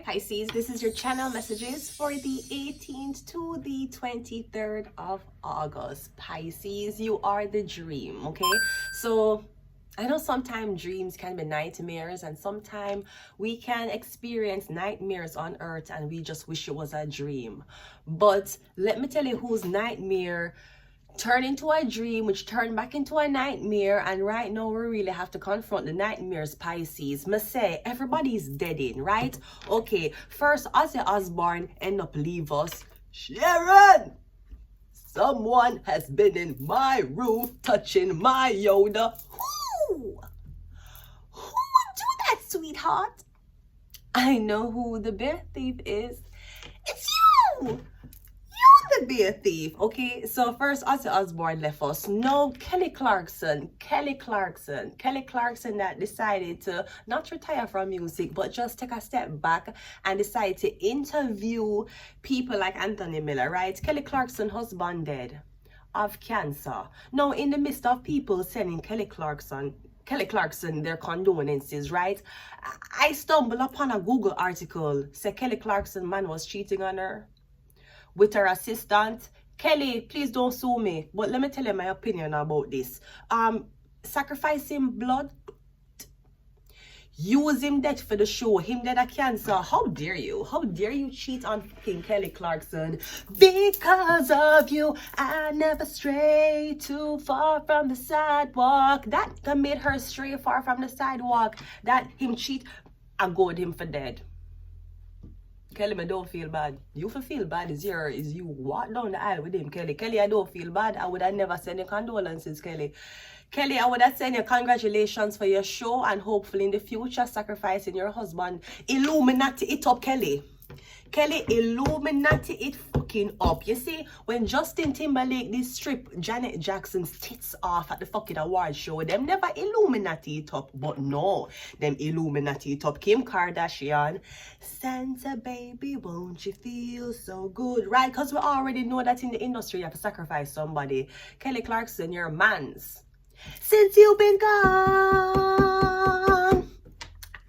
Pisces, this is your channel messages for the 18th to the 23rd of August. Pisces, you are the dream, okay? So I know sometimes dreams can be nightmares, and sometimes we can experience nightmares on earth and we just wish it was a dream. But let me tell you whose nightmare turned into a dream, which turned back into a nightmare, and right now we really have to confront the nightmares, Pisces. Me say everybody's dead in, right? Okay, first Ozzy Osbourne end up leave us. Sharon! Someone has been in my roof touching my Yoda. Who would do that, sweetheart? I know who the bear thief is. It's you! The bear thief. Okay, so first Ozzy Osbourne left us. No, Kelly Clarkson that decided to not retire from music but just take a step back and decide to interview people like Anthony Miller, right? Kelly Clarkson husband dead of cancer. Now in the midst of people sending Kelly Clarkson their condolences, right? I stumbled upon a Google article say Kelly Clarkson man was cheating on her with her assistant. Kelly, please don't sue me, but let me tell you my opinion about this. Sacrificing blood, use him dead for the show, him dead of cancer. How dare you cheat on fucking Kelly Clarkson? Because of you I never stray too far from the sidewalk. That made her stray far from the sidewalk. That him cheat, I goad him for dead. Kelly, I don't feel bad. You feel bad is you walk down the aisle with him, Kelly. Kelly, I don't feel bad. I would have never sent you condolences, Kelly. Kelly, I would have sent you congratulations for your show, and hopefully in the future sacrificing your husband. Illuminati it up, Kelly. Kelly, Illuminati it fucking up. You see, when Justin Timberlake did strip Janet Jackson's tits off at the fucking award show, them never Illuminati it up. But no, them Illuminati it up. Kim Kardashian, Santa baby, won't you feel so good? Right? Because we already know that in the industry you have to sacrifice somebody. Kelly Clarkson, you're man's. Since you've been gone,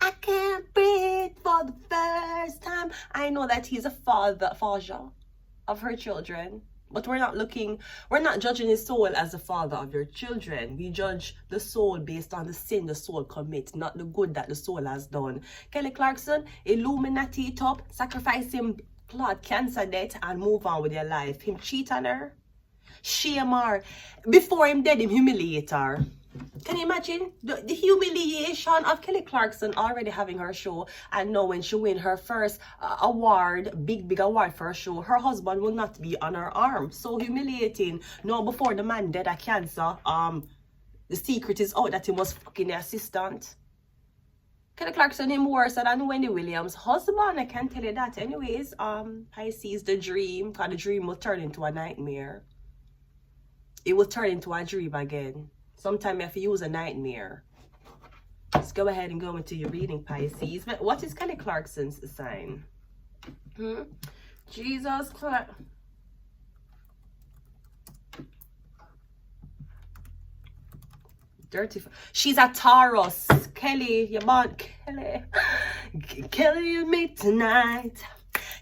I can't breathe for the first time. I know that he's a father of her children, but we're not judging his soul as the father of your children. We judge the soul based on the sin the soul commits, not the good that the soul has done. Kelly Clarkson, Illuminati it up, sacrifice him blood, cancer death, and move on with your life. Him cheat on her, shame her, before him dead him humiliate her. Can you imagine the humiliation of Kelly Clarkson already having her show, and now when she win her first award, big award for her show, her husband will not be on her arm. So humiliating. Now before the man dead of cancer, the secret is out that he was fucking the assistant. Kelly Clarkson him worse than Wendy Williams' husband, I can tell you that. Anyways, Pisces, the dream, because the dream will turn into a nightmare. It will turn into a dream again. Sometimes you have to use a nightmare. Let's go ahead and go into your reading, Pisces. But what is Kelly Clarkson's sign? Jesus Christ. Dirty. She's a Taurus. Kelly, you born Kelly. Kelly and me tonight.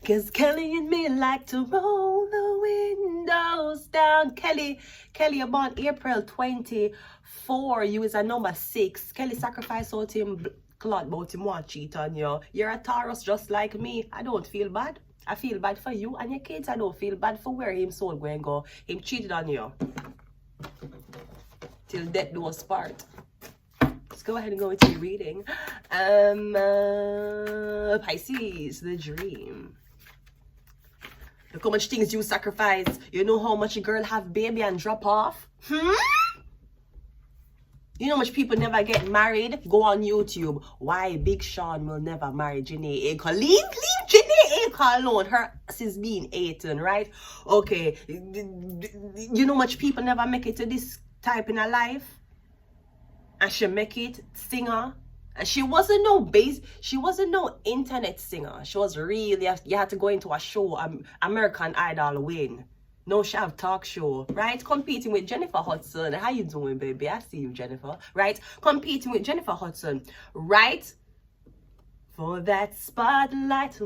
Cause Kelly and me like to roll the windows down. Kelly, you're born April 24. You is a number 6. Kelly sacrifice out him, clout about him want cheat on you. You're a Taurus just like me. I don't feel bad. I feel bad for you and your kids. I don't feel bad for where him soul going go. Him cheated on you. Till death do us part. Let's go ahead and go into your reading. Pisces, the dream. Look how much things you sacrifice. You know how much a girl have baby and drop off? You know how much people never get married? Go on YouTube. Why Big Sean will never marry Janae Aiko. Leave Janae Aiko alone. Her ass is being eaten, right? Okay. You know how much people never make it to this type in her life? And she make it singer. And she wasn't no internet singer. She was really, you had to go into a show, American Idol win. No, she have talk show, right? Competing with Jennifer Hudson. How you doing, baby? I see you, Jennifer, right? Competing with Jennifer Hudson, right? for that spotlight.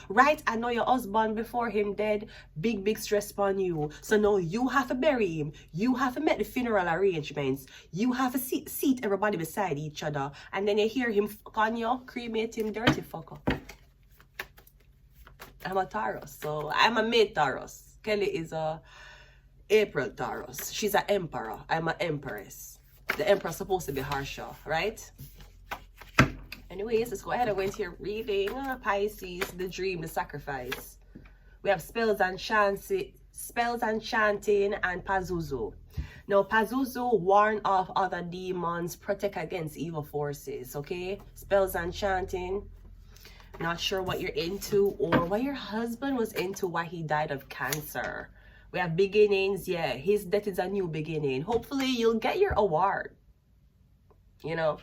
Right? I know your husband before him dead. Big stress on you. So now you have to bury him. You have to make the funeral arrangements. You have to seat everybody beside each other. And then you hear him fuck on you, cremate him, dirty fucker. I'm a Taurus, so I'm a May Taurus. Kelly is a April Taurus. She's an emperor. I'm an empress. The emperor's supposed to be harsher, right? Anyways, let's go ahead and go into your reading. Pisces, the dream, the sacrifice. We have spells and chanting, and Pazuzu. Now, Pazuzu warn off other demons, protect against evil forces, okay? Spells and chanting. Not sure what you're into or what your husband was into, why he died of cancer. We have beginnings. Yeah, his death is a new beginning. Hopefully, you'll get your award. You know?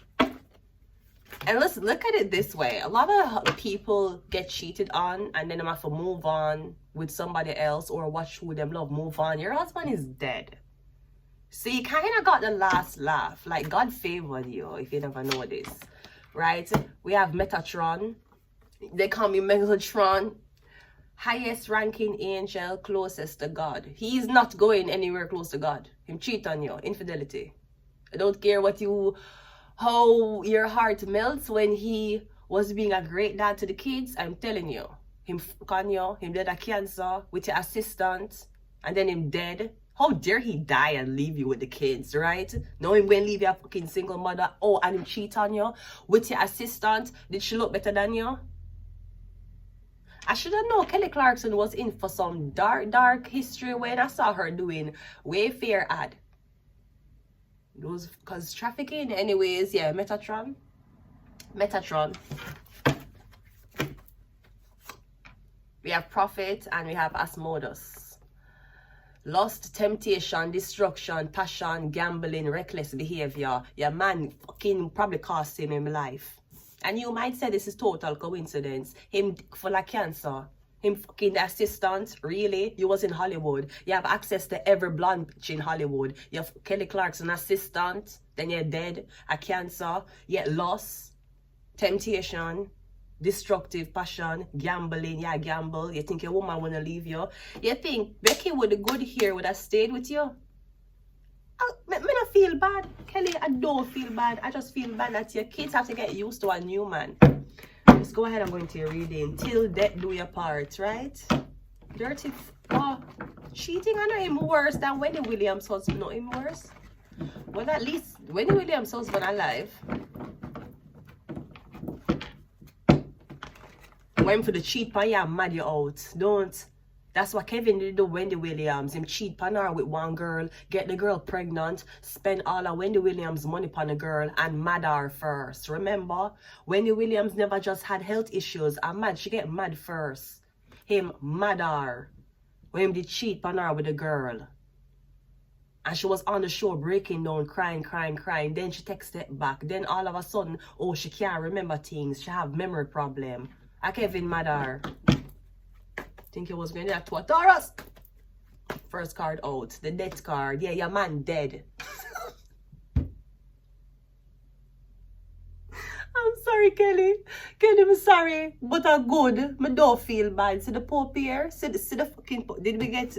And let's look at it this way. A lot of people get cheated on and then they have to move on with somebody else or watch who them love move on. Your husband is dead. So you kind of got the last laugh. Like, God favored you, if you never know this. Right? We have Metatron. They call me Metatron. Highest ranking angel, closest to God. He's not going anywhere close to God. Him cheat on you. Infidelity. I don't care how your heart melts when he was being a great dad to the kids. I'm telling you. Him fuck on you. Him dead of cancer with your assistant. And then him dead. How dare he die and leave you with the kids, right? No, him going to leave your fucking single mother. Oh, and him cheat on you with your assistant. Did she look better than you? I should have known Kelly Clarkson was in for some dark history when I saw her doing Wayfair ad. Those, cause trafficking. Anyways, yeah, Metatron. We have Prophet and we have Asmodeus. Lust, temptation, destruction, passion, gambling, reckless behavior. Your man fucking probably cost him life. And you might say this is total coincidence. Him full of cancer. Him fucking the assistant. Really? You was in Hollywood. You have access to every blonde bitch in Hollywood. You have Kelly Clarkson assistant. Then you're dead. A cancer. You get loss. Temptation. Destructive passion. Gambling. Yeah, gamble. You think your woman wanna leave you. You think Becky with the good hair would have stayed with you. I don't feel bad. Kelly, I don't feel bad. I just feel bad that your kids have to get used to a new man. Let's go ahead and go into your reading. Till death do your part, right? Dirty. Oh, cheating on him worse than Wendy Williams' husband. Not him worse. Well, at least Wendy Williams' husband alive. Went for the cheat pan, yeah, mad you out. Don't. That's what Kevin did to Wendy Williams. Him cheat on her with one girl, get the girl pregnant, spend all of Wendy Williams' money on the girl, and mad her first. Remember, Wendy Williams never just had health issues. I'm mad, she get mad first. Him mad her. When him did cheat on her with the girl. And she was on the show breaking down, crying. Then she takes a step back. Then all of a sudden, oh, she can't remember things. She have memory problem. I Kevin mad her. Think it was going to to a Taurus. First card out. The death card. Yeah, your man dead. I'm sorry, Kelly. Kelly, I'm sorry. But I'm good. I don't feel bad. See the Pope here? See the fucking Pope. Did we get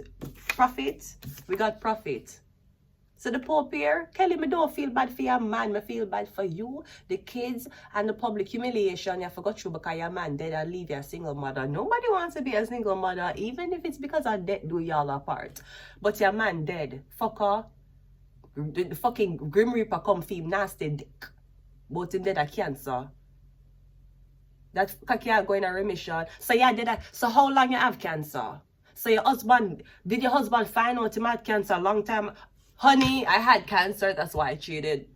Prophet? We got Prophet. So the Pope here, Kelly, me don't feel bad for your man. Me feel bad for you, the kids, and the public humiliation you forgot you because your man dead and leave you a single mother. Nobody wants to be a single mother, even if it's because of death do y'all apart. But your man dead. Fucker. The fucking Grim Reaper come for him nasty dick. But him dead of cancer. That fucker can't go in a remission. So yeah, dead. So how long you have cancer? So your husband, did your husband find out him had cancer a long time? Honey, I had cancer, that's why I cheated.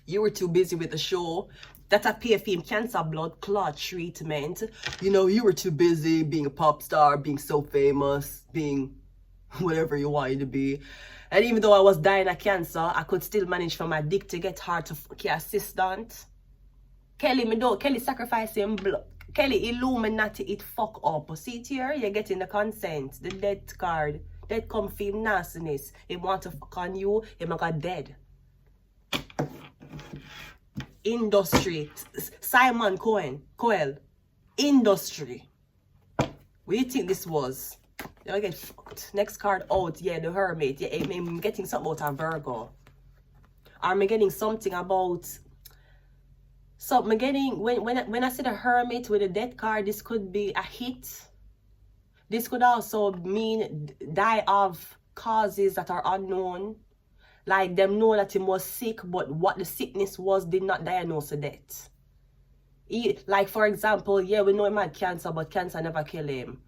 You were too busy with the show. That's a PFM cancer blood clot treatment. You know, you were too busy being a pop star, being so famous, being whatever you wanted to be. And even though I was dying of cancer, I could still manage for my dick to get hard to fuck your assistant. Kelly sacrificing blood. Kelly Illuminati it fuck up. See it here? You're getting the consent, the death card. Dead come for him nastiness. He want to fuck on you, he might got dead. Industry. Simon Coel. Industry. What do you think this was? You'll get fucked. Next card out. Yeah, the Hermit. Yeah, I'm getting something about a Virgo. Or I'm getting something about... So I'm getting... When I say the Hermit with the Death card, this could be a hit. This could also mean die of causes that are unknown. Like them know that he was sick, but what the sickness was did not diagnose the death. Like for example, yeah, we know he had cancer, but cancer never killed him.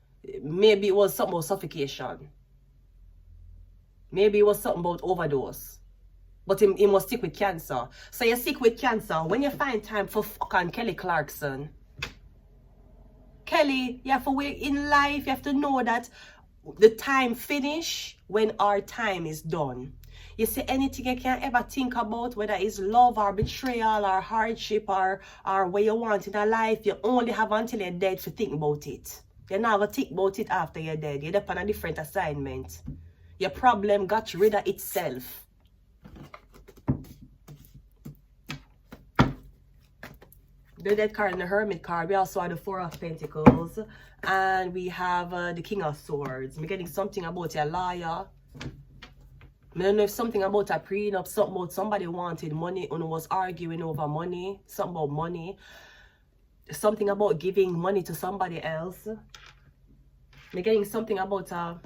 Maybe it was something about suffocation. Maybe it was something about overdose. But he must stick with cancer. So you're sick with cancer. When you find time for fucking Kelly Clarkson. Kelly, you have to wait in life. You have to know that the time finish when our time is done. You see, anything you can ever think about, whether it's love or betrayal or hardship or what you want in a life, you only have until you're dead to think about it. You're not going to think about it after you're dead. You're on a different assignment. Your problem got rid of itself. The Death card and the Hermit card. We also have the Four of Pentacles. And we have the King of Swords. I'm getting something about a liar. I don't know if something about a prenup, something about somebody wanted money and was arguing over money, something about money, something about giving money to somebody else. I'm getting something about hold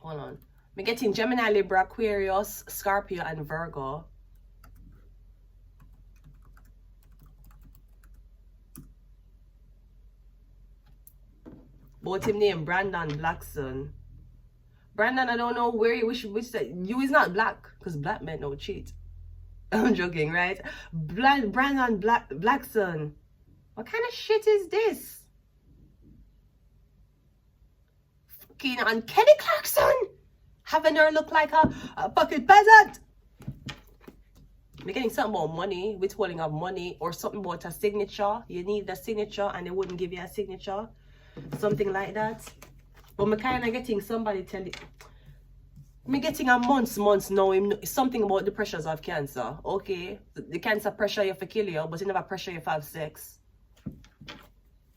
on. I'm getting Gemini, Libra, Aquarius, Scorpio, and Virgo. Both him named Brandon Blackson. Brandon, I don't know where you wish you is not black, because black men don't cheat. I'm joking, right? Brandon Blackson. What kind of shit is this? Fucking on Kelly Clarkson. Having her look like a fucking peasant. We're getting something about money, withholding of money, or something about a signature. You need the signature and they wouldn't give you a signature. Something like that. But I'm kind of getting somebody tell it. I'm getting a months now. Something about the pressures of cancer. Okay. The cancer pressure you for kill you, but it never pressure you for have sex.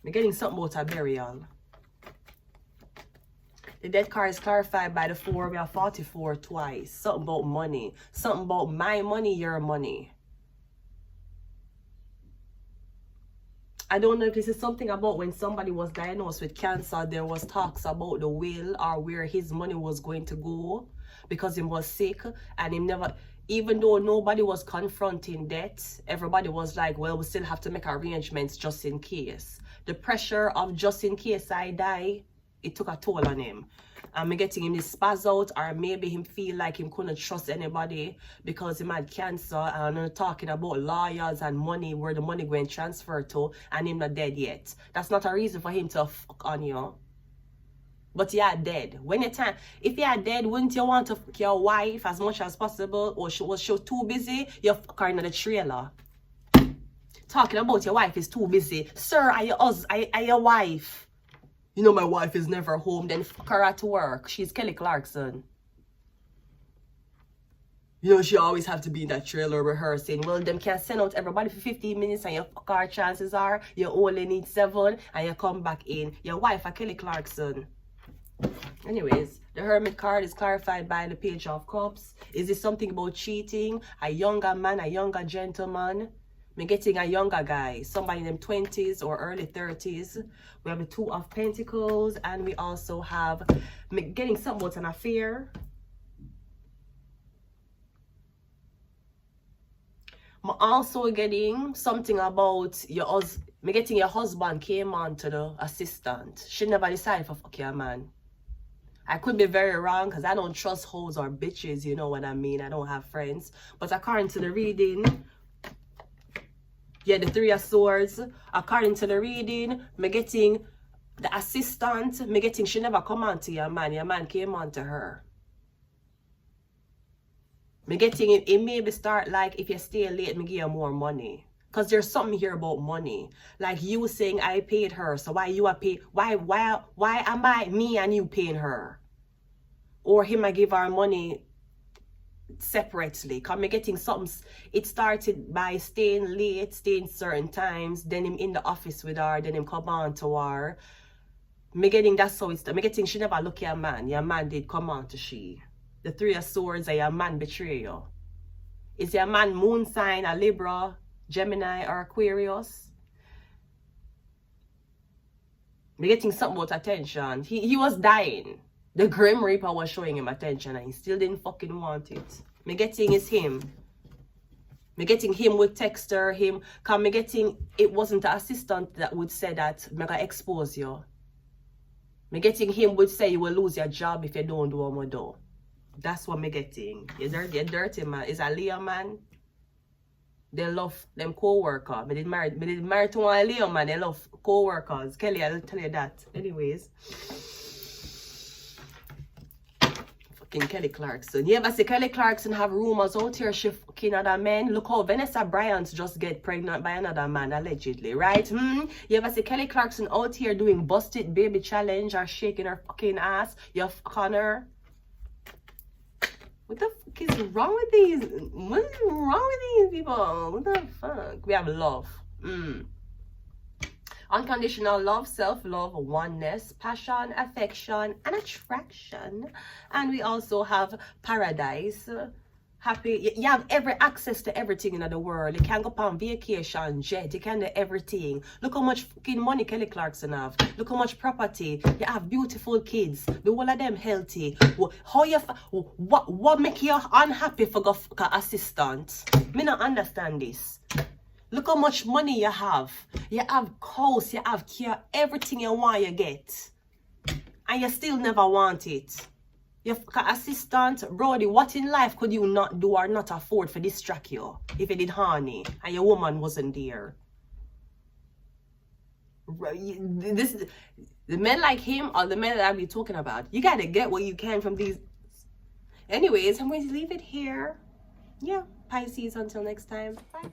I'm getting something about a burial. The Death card is clarified by the 4. We have 44 twice. Something about money. Something about my money, your money. I don't know if this is something about when somebody was diagnosed with cancer, there was talks about the will or where his money was going to go because he was sick and he never, even though nobody was confronting death, everybody was like, well, we still have to make arrangements just in case. The pressure of just in case I die, it took a toll on him. I'm getting him this spaz out, or maybe him feel like him couldn't trust anybody because he had cancer, and I'm talking about lawyers and money, where the money going transfer to, and him not dead yet. That's not a reason for him to fuck on you. But you are dead. When you time, if you are dead, wouldn't you want to fuck your wife as much as possible? Or was she too busy? You fuck her in the trailer. Talking about your wife is too busy. Sir, are your wife? You know my wife is never home, then fuck her at work. She's Kelly Clarkson. You know, she always have to be in that trailer rehearsing. Well, them can send out everybody for 15 minutes and your fuck her, chances are you only need 7 and you come back in. Your wife, a Kelly Clarkson. Anyways, the Hermit card is clarified by the Page of Cups. Is this something about cheating? A younger man, a younger gentleman? I'm getting a younger guy, somebody in them 20s or early 30s. We have the 2 of Pentacles, and we also have, I'm getting something about an affair. I'm also getting something about your husband. I'm getting your husband came on to the assistant. She never decided for fuck your man. I could be very wrong because I don't trust hoes or bitches, you know what I mean. I don't have friends. But according to the reading, yeah, the 3 of Swords. According to the reading, I'm getting the assistant. I'm getting she never come on to your man. Your man came on to her. I'm getting it maybe start like if you stay late, me give you more money. Because there's something here about money. Like you saying I paid her. So why you are pay? Why am I me and you paying her? Or him I give her money separately. Cause me getting something, it started by staying late, staying certain times, then him in the office with her, then him come on to her. Me getting that's how it's, me getting she never look at a man. Your man did come on to she. The Three of Swords are your man betray you. Is your man moon sign a Libra, Gemini, or Aquarius? Me getting something about attention. He was dying. The Grim Reaper was showing him attention and he still didn't fucking want it. Me getting is him. Me getting him would text her, him. Cause me getting, it wasn't the assistant that would say that me gonna expose you. Me getting him would say you will lose your job if you don't do what you do. That's what me getting. You're dirty man. Is a Leo man. They love them co-worker. Me did married to one Leo man. They love co-workers. Kelly, I'll tell you that. Anyways. Fucking Kelly Clarkson. You ever see Kelly Clarkson have rumors out here she fucking other men? Look how Vanessa Bryant just get pregnant by another man, allegedly, right? You ever see Kelly Clarkson out here doing busted baby challenge or shaking her fucking ass? You fucking her. What the fuck is wrong with these? What is wrong with these people? What the fuck? We have love. Unconditional love, self-love, oneness, passion, affection, and attraction. And we also have paradise. Happy. You have every access to everything in the world. You can go on vacation, jet. You can do everything. Look how much fucking money Kelly Clarkson have. Look how much property. You have beautiful kids. The whole of them healthy. How you? What make you unhappy for go assistant? Me not understand this. Look how much money you have. You have house. You have care. Everything you want, you get, and you still never want it. Your assistant, Brody, what in life could you not do or not afford for distract you if you did honey and your woman wasn't there? The men like him are the men that I'll be talking about. You gotta get what you can from these. Anyways, I'm going to leave it here. Yeah, Pisces, until next time. Bye.